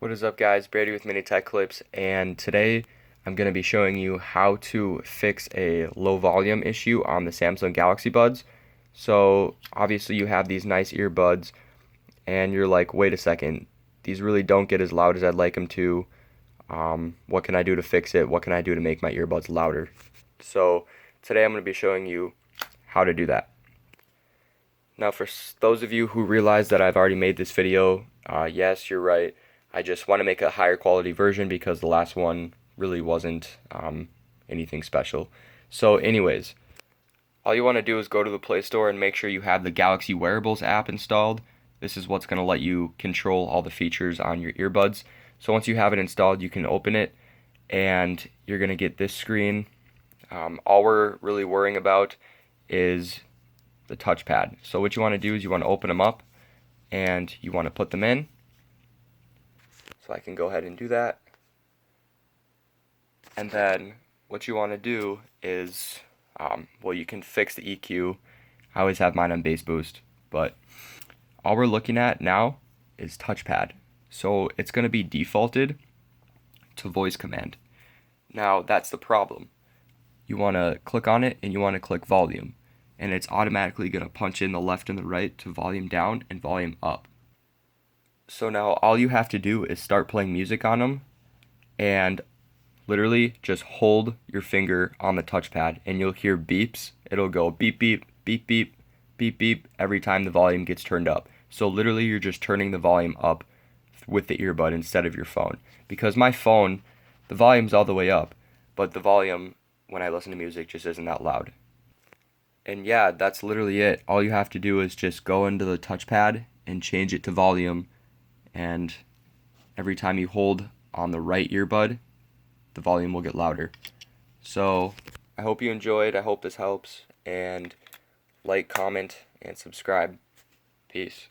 What is up, guys? Brady with Mini Tech Clips, and today I'm going to be showing you how to fix a low volume issue on the Samsung Galaxy Buds. So obviously you have these nice earbuds and you're like, wait a second, these really don't get as loud as I'd like them to. What can I do to fix it? What can I do to make my earbuds louder? So today I'm going to be showing you how to do that. Now for those of you who realize that I've already made this video, yes, you're right. I just want to make a higher quality version because the last one really wasn't anything special. So anyways, all you want to do is go to the Play Store and make sure you have the Galaxy Wearables app installed. This is what's going to let you control all the features on your earbuds. So once you have it installed, you can open it and you're going to get this screen. All we're really worrying about is the touchpad. So what you want to do is you want to open them up and you want to put them in. So I can go ahead and do that. And then what you want to do is, well, you can fix the EQ. I always have mine on bass boost, but all we're looking at now is touchpad. So it's going to be defaulted to voice command. Now that's the problem. You want to click on it and you want to click volume, and it's automatically going to punch in the left and the right to volume down and volume up. So now all you have to do is start playing music on them and literally just hold your finger on the touchpad and you'll hear beeps. It'll go beep beep, beep beep, beep beep every time the volume gets turned up. So literally you're just turning the volume up with the earbud instead of your phone. Because my phone, the volume's all the way up, but the volume when I listen to music just isn't that loud. And yeah, that's literally it. All you have to do is just go into the touchpad and change it to volume, and every time you hold on the right earbud, the volume will get louder. So I hope you enjoyed. I hope this helps, and like, comment, and subscribe. Peace.